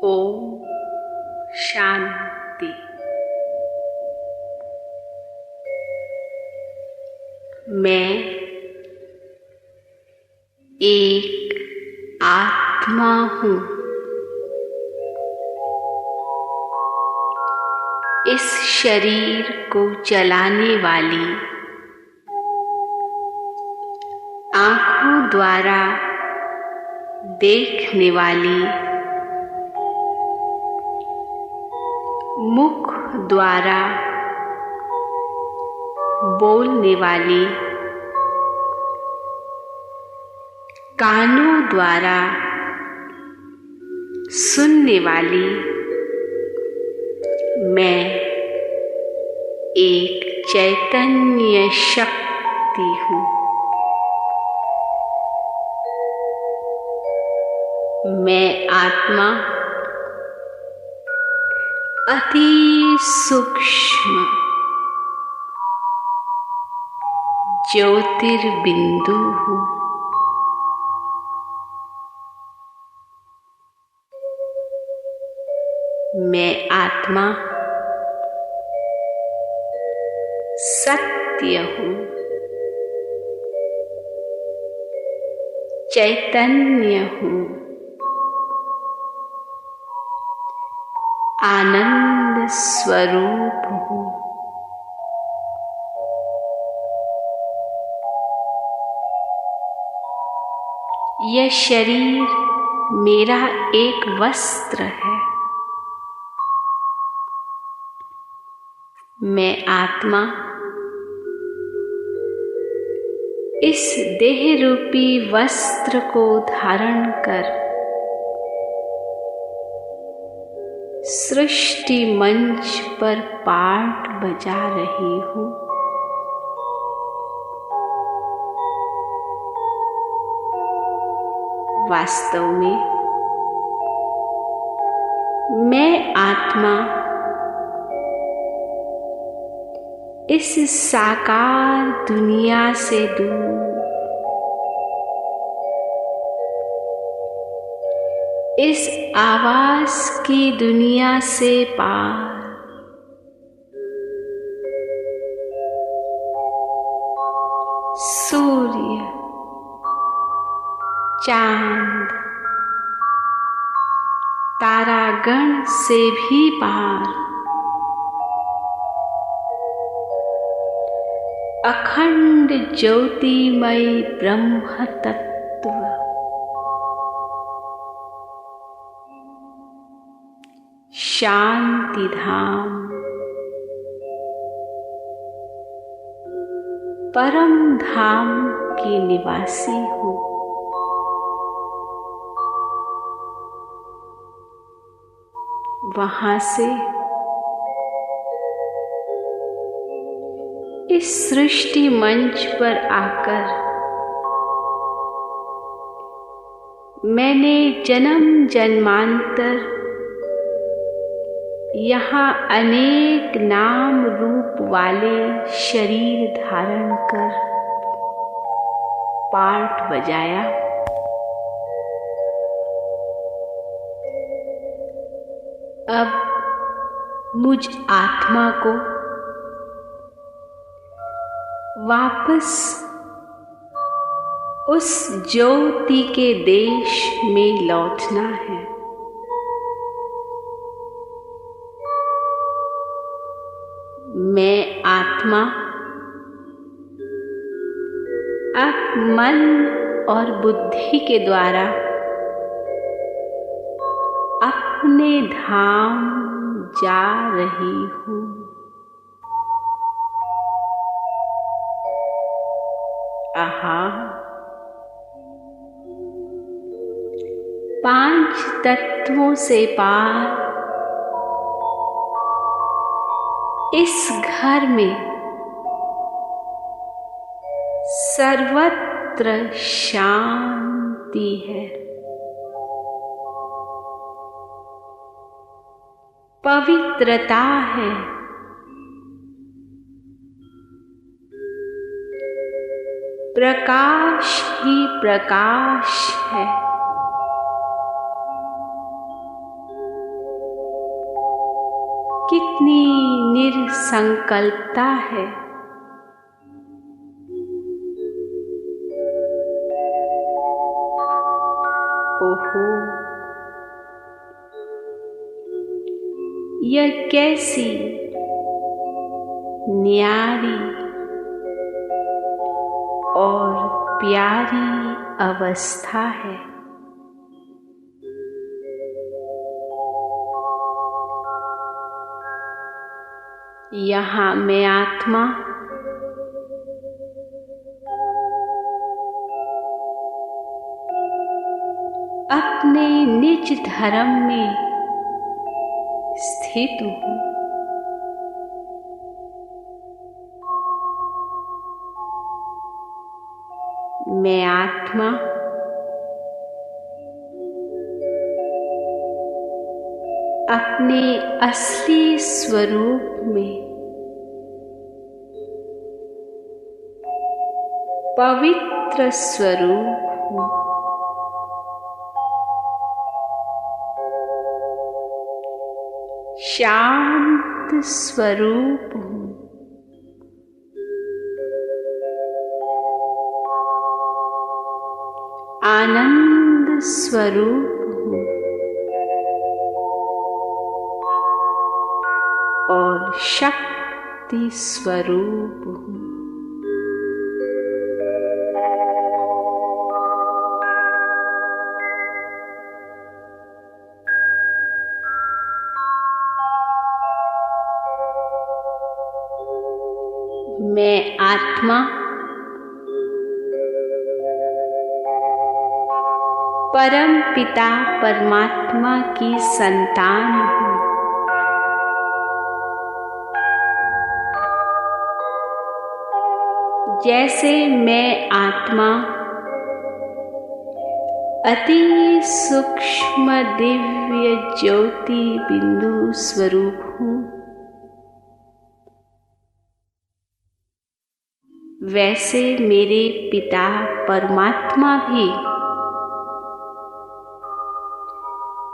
ओम शांति। मैं एक आत्मा हूँ। इस शरीर को चलाने वाली, आँखों द्वारा देखने वाली, मुख द्वारा बोलने वाली, कानों द्वारा सुनने वाली मैं एक चैतन्य शक्ति हूँ। मैं आत्मा अति सूक्ष्म ज्योतिर्बिंदु हूँ। मैं आत्मा सत्य हूँ, चैतन्य हूँ, आनंद स्वरूप हूँ। यह शरीर मेरा एक वस्त्र है। मैं आत्मा इस देह रूपी वस्त्र को धारण कर सृष्टि मंच पर पाठ बजा रही हूँ। वास्तव में मैं आत्मा इस साकार दुनिया से दूर, इस आवाज की दुनिया से पार, सूर्य, चांद, तारागण से भी पार, अखंड ज्योतिमय ब्रह्म तत्व, शांति धाम, परम धाम की निवासी हूँ। वहाँ से इस सृष्टि मंच पर आकर मैंने जन्म जन्मांतर यहाँ अनेक नाम रूप वाले शरीर धारण कर पाठ बजाया। अब मुझ आत्मा को वापस उस ज्योति के देश में लौटना है। मैं आत्मा अब मन और बुद्धि के द्वारा अपने धाम जा रही हूँ। आहा, 5 तत्वों से पार इस घर में सर्वत्र शांति है। पवित्रता है। प्रकाश ही प्रकाश है। कितनी निरसंकल्पता है। ओहो, यह कैसी न्यारी और प्यारी अवस्था है। यहाँ मैं आत्मा अपने निज धर्म में स्थित हूँ। मैं आत्मा अपने असली स्वरूप में पवित्र स्वरूप हूँ। शांत स्वरूप हूँ। आनंद स्वरूप हूँ और शक्ति स्वरूप हूँ। मैं आत्मा परम पिता परमात्मा की संतान हूँ। जैसे मैं आत्मा अति सूक्ष्म दिव्य ज्योति बिंदु स्वरूप हूँ, वैसे मेरे पिता परमात्मा भी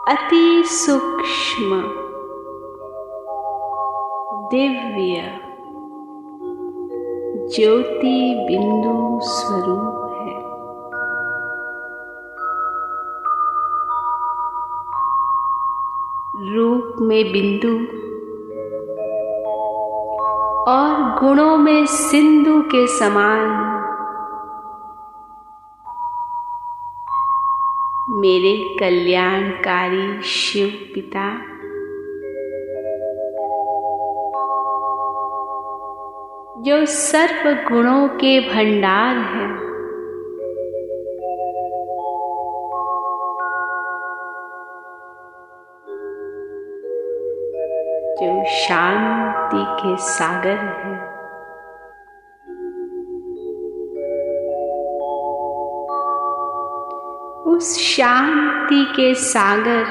अति सूक्ष्म दिव्य ज्योति बिंदु स्वरूप है। रूप में बिंदु और गुणों में सिंधु के समान मेरे कल्याणकारी शिव पिता जो सर्व गुणों के भंडार है, जो शांति के सागर है, उस शांति के सागर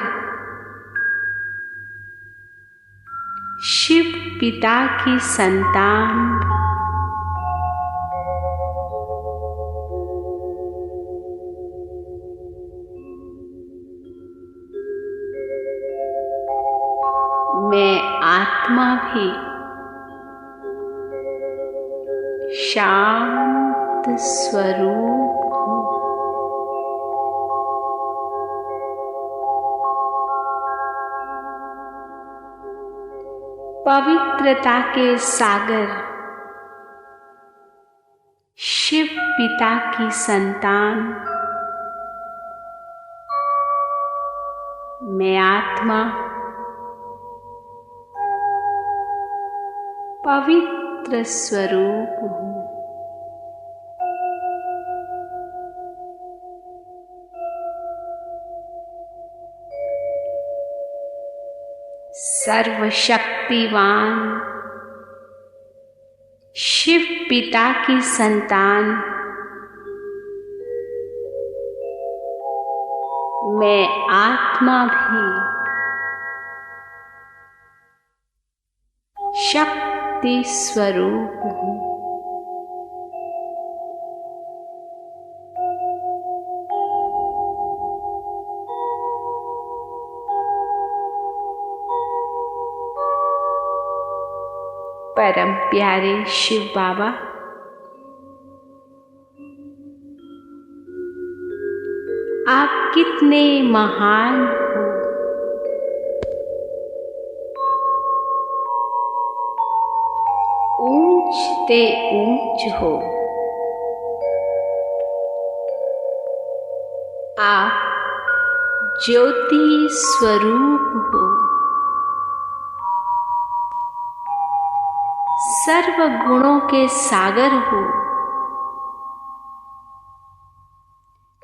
शिव पिता की संतान मैं आत्मा भी शांत स्वरूप हूँ। पवित्रता के सागर शिव पिता की संतान मैं आत्मा पवित्र स्वरूप हूँ। सर्वशक्तिवान शिव पिता की संतान मैं आत्मा भी शक्ति स्वरूप हूँ। परम प्यारे शिव बाबा, आप कितने महान हो। ऊंच ते ऊंच हो। आप ज्योति स्वरूप हो। सर्व गुणों के सागर हो।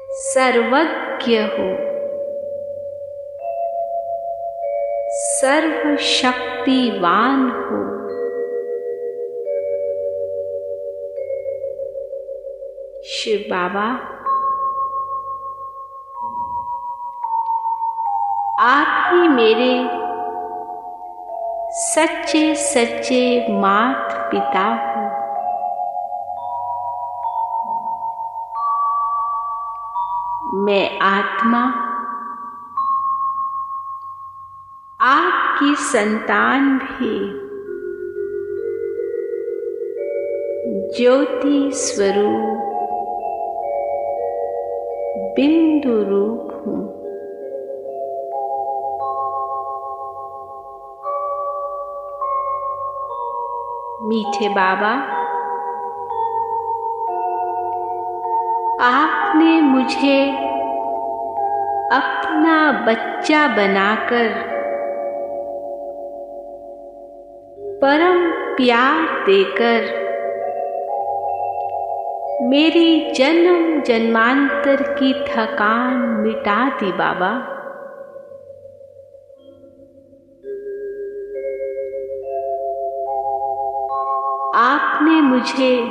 सर्वज्ञ हो। सर्वशक्तिवान हो। शिव बाबा, आप ही मेरे सच्चे सच्चे माता पिता हो। मैं आत्मा आपकी संतान भी ज्योति स्वरूप बिंदु रूप हूँ। मीठे बाबा, आपने मुझे अपना बच्चा बनाकर परम प्यार देकर मेरी जन्म जन्मांतर की थकान मिटा दी बाबा। आपने मुझे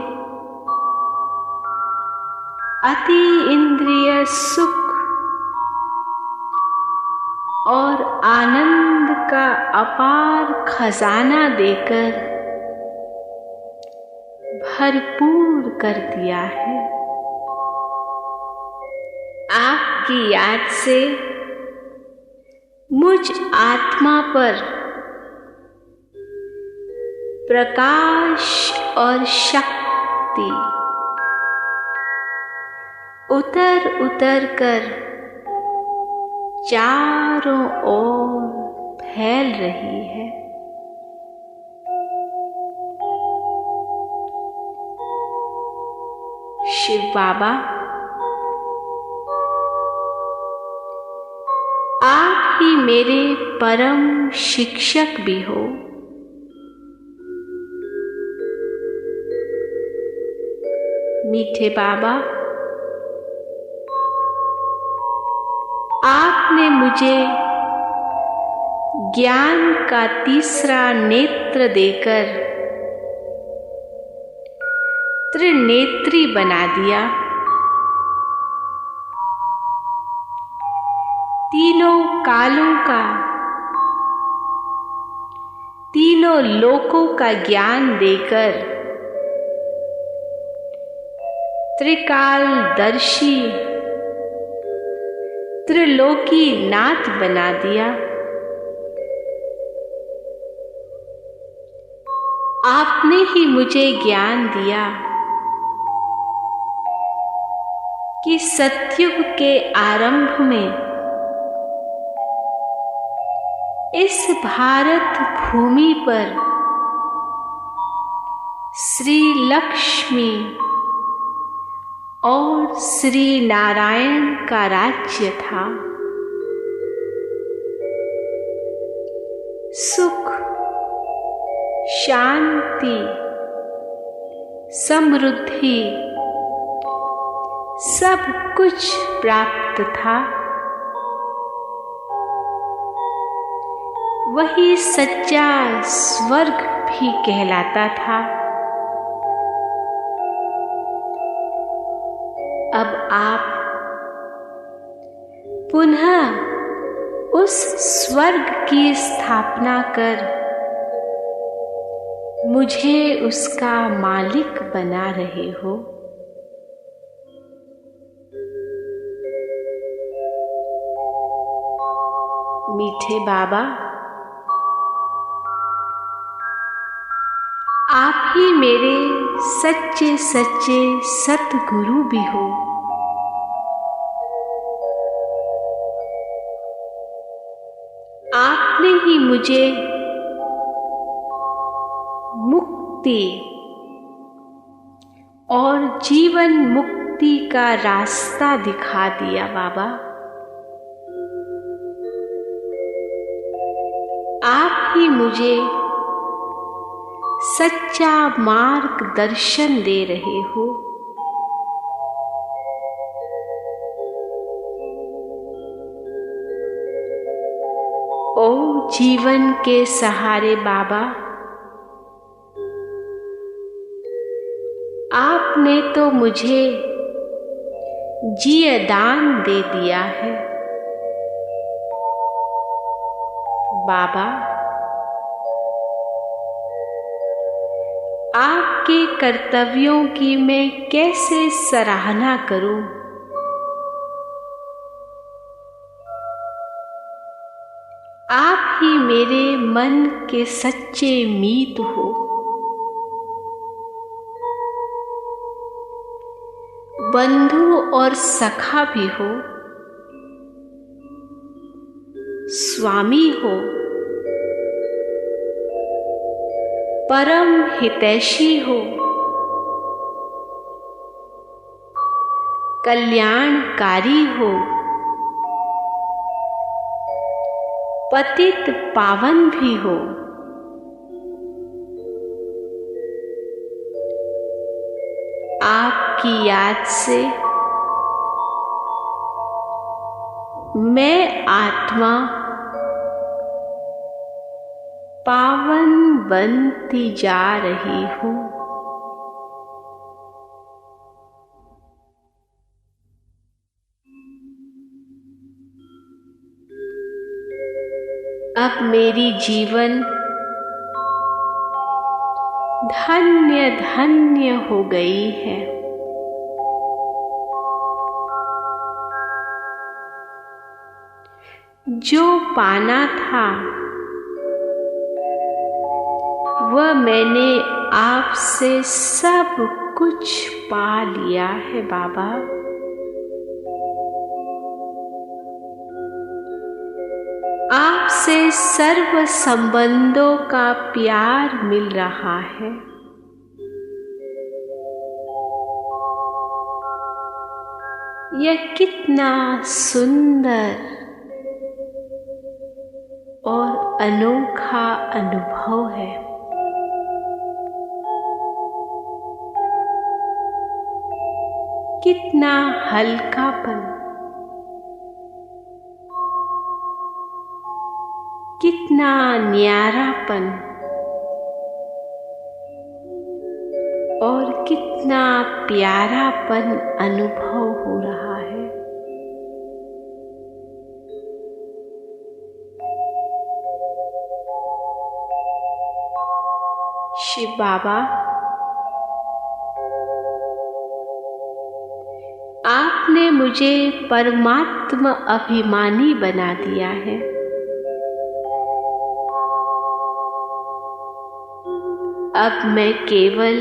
अति इंद्रिय सुख और आनंद का अपार खजाना देकर भरपूर कर दिया है। आपकी याद से मुझ आत्मा पर प्रकाश और शक्ति उतर उतर कर चारों ओर फैल रही है। शिव बाबा, आप ही मेरे परम शिक्षक भी हो। मीठे बाबा, आपने मुझे ज्ञान का तीसरा नेत्र देकर त्रिनेत्री बना दिया। तीनों कालों का, तीनों लोकों का ज्ञान देकर त्रिकालदर्शी त्रिलोकी नाथ बना दिया। आपने ही मुझे ज्ञान दिया कि सतयुग के आरंभ में इस भारत भूमि पर श्री लक्ष्मी और श्री नारायण का राज्य था। सुख, शांति, समृद्धि सब कुछ प्राप्त था। वही सच्चा स्वर्ग भी कहलाता था। अब आप पुनः उस स्वर्ग की स्थापना कर मुझे उसका मालिक बना रहे हो। मीठे बाबा, आप ही मेरे सच्चे सच्चे सतगुरु भी हो। आपने ही मुझे मुक्ति और जीवन मुक्ति का रास्ता दिखा दिया बाबा। आप ही मुझे सच्चा मार्गदर्शन दे रहे हो। ओ जीवन के सहारे बाबा, आपने तो मुझे जीवदान दे दिया है बाबा। आपके कर्तव्यों की मैं कैसे सराहना करूं? आप ही मेरे मन के सच्चे मीत हो। बंधु और सखा भी हो, स्वामी हो, परम हितैषी हो, कल्याणकारी हो, पतित पावन भी हो। आपकी याद से मैं आत्मा पावन बनती जा रही हूँ। अब मेरी जीवन धन्य धन्य हो गई है। जो पाना था वह मैंने आपसे सब कुछ पा लिया है बाबा। आपसे सर्व संबंधों का प्यार मिल रहा है। यह कितना सुंदर और अनोखा अनुभव है। कितना हल्कापन, कितना न्यारापन और कितना प्यारापन अनुभव हो रहा है। शिव बाबा, आपने मुझे परमात्मा अभिमानी बना दिया है। अब मैं केवल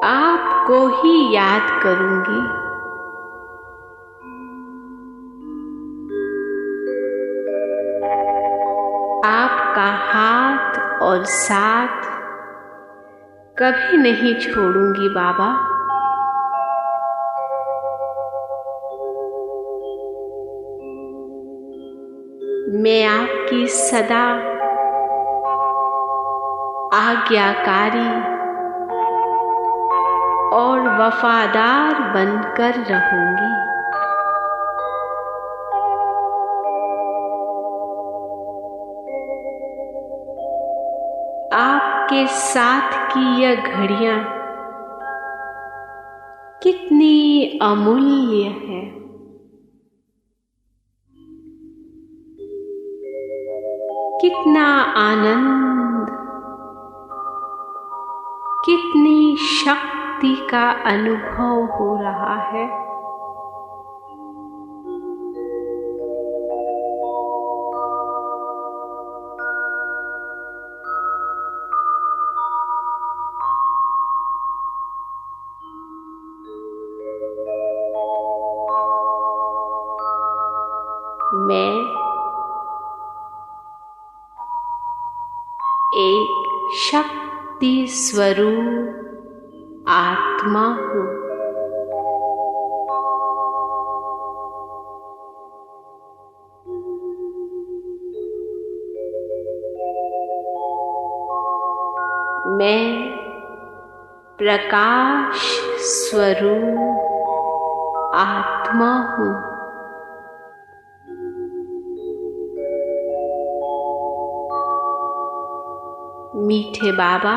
आपको ही याद करूंगी। आपका हाथ और साथ कभी नहीं छोड़ूंगी बाबा। मैं आपकी सदा आज्ञाकारी और वफादार बनकर रहूंगी। आपके साथ की यह घड़ियां कितनी अमूल्य है। कितना आनंद, कितनी शक्ति का अनुभव हो रहा है। मैं एक शक्ति स्वरूप आत्मा हूँ। मैं प्रकाश स्वरूप आत्मा हूँ। मीठे बाबा,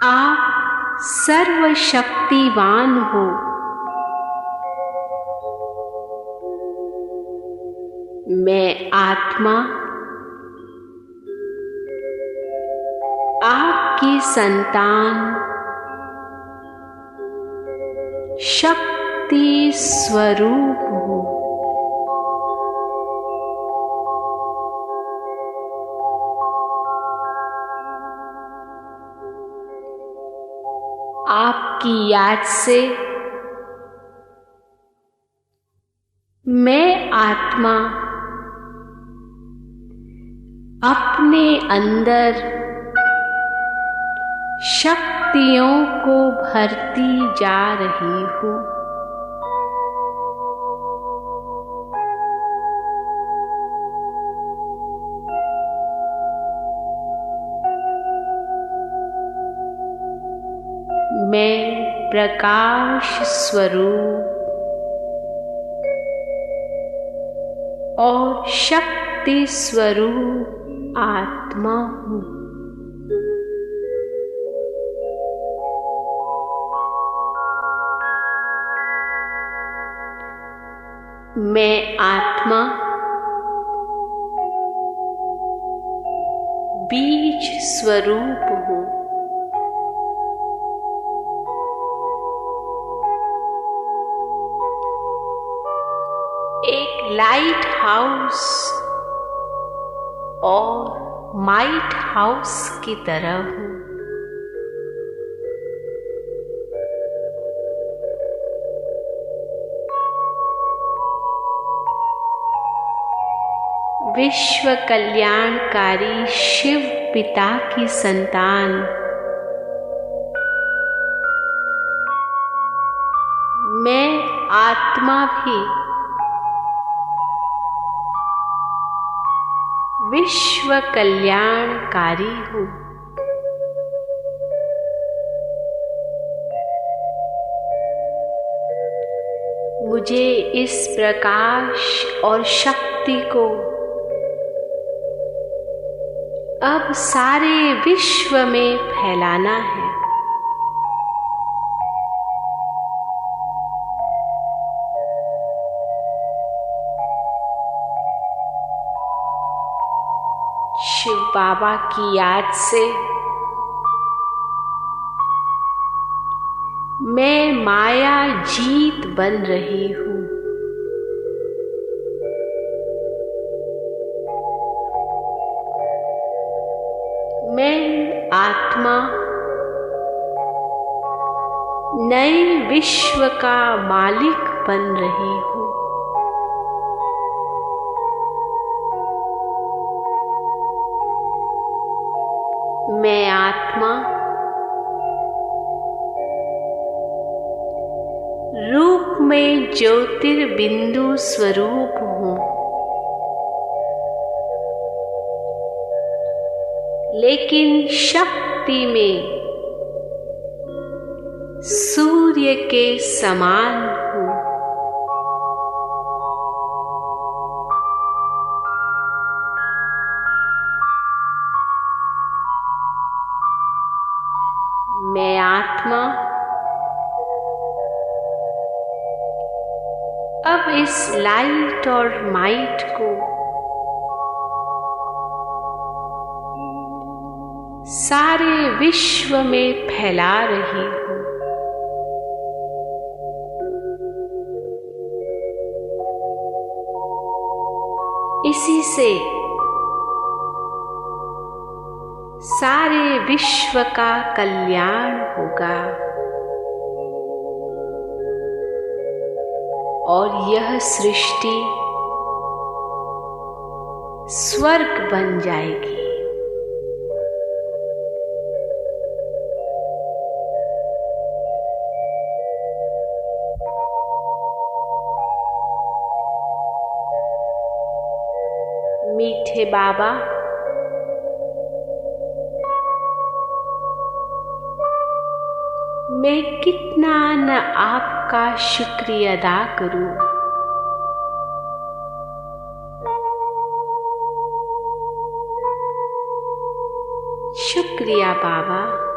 आप सर्वशक्तिवान हो। मैं आत्मा आपकी संतान शक्ति स्वरूप हूँ। आपकी याद से मैं आत्मा अपने अंदर शक्तियों को भरती जा रही हूँ। मैं प्रकाश स्वरूप और शक्ति स्वरूप आत्मा हूँ। मैं आत्मा बीज स्वरूप हूँ। एक लाइट हाउस और माइट हाउस की तरह हूँ। विश्व कल्याणकारी शिव पिता की संतान मैं आत्मा भी विश्व कल्याणकारी हूँ। मुझे इस प्रकाश और शक्ति को अब सारे विश्व में फैलाना है। शिव बाबा की याद से मैं माया जीत बन रही हूँ। मैं आत्मा नए विश्व का मालिक बन रही हूँ। मैं आत्मा रूप में ज्योतिर्बिंदु स्वरूप हूँ, लेकिन शक्ति में सूर्य के समान हूँ। मैं आत्मा अब इस लाइट और माइट को सारे विश्व में फैला रही हूँ। इसी से सारे विश्व का कल्याण होगा। और यह सृष्टि स्वर्ग बन जाएगी। मीठे बाबा, मैं कितना न आपका शुक्रिया अदा करूं। शुक्रिया बाबा।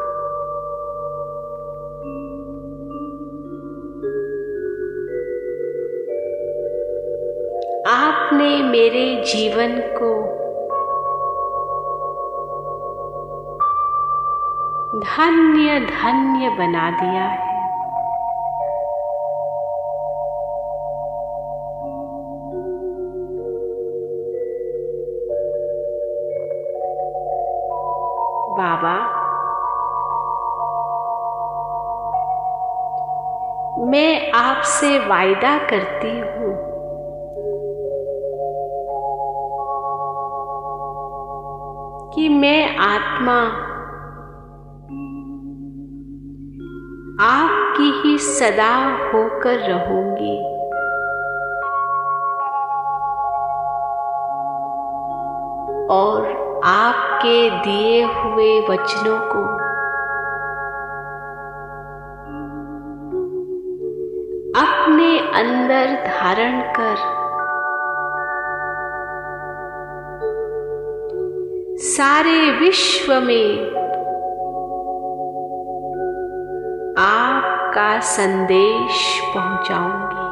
आपने मेरे जीवन को धन्य धन्य बना दिया है। बाबा, मैं आपसे वायदा करती हूँ कि मैं आत्मा आपकी ही सदा होकर रहूंगी। और आपके दिए हुए वचनों को अपने अंदर धारण कर सारे विश्व में आपका संदेश पहुंचाऊंगी।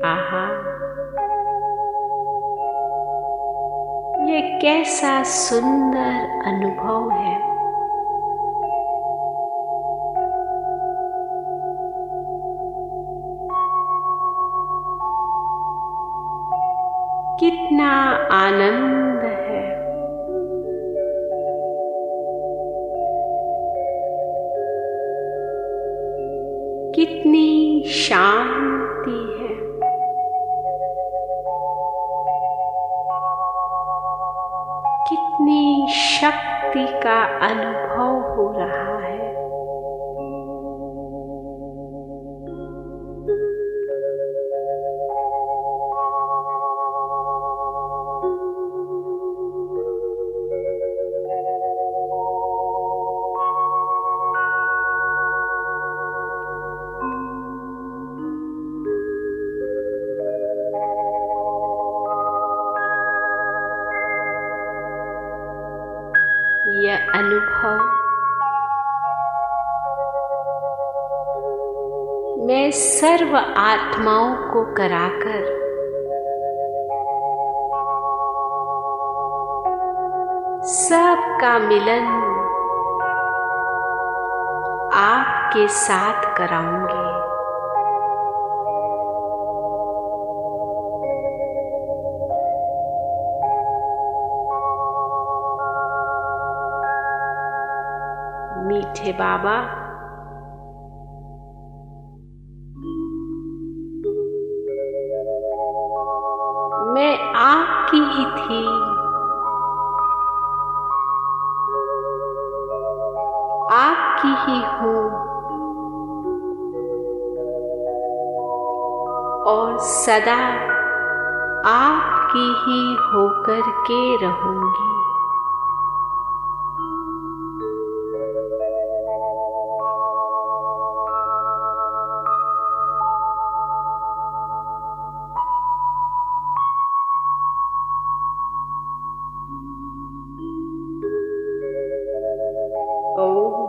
आहा, ये कैसा सुंदर अनुभव है। कितना आनंद है। कितनी शांति है। कितनी शक्ति का अनुभव हो रहा है। यह अनुभव मैं सर्व आत्माओं को कराकर सबका मिलन आपके साथ कराऊंगी। मीठे बाबा, मैं आपकी ही थी। आपकी ही हूँ और सदा आपकी ही होकर के रहूंगी। ओम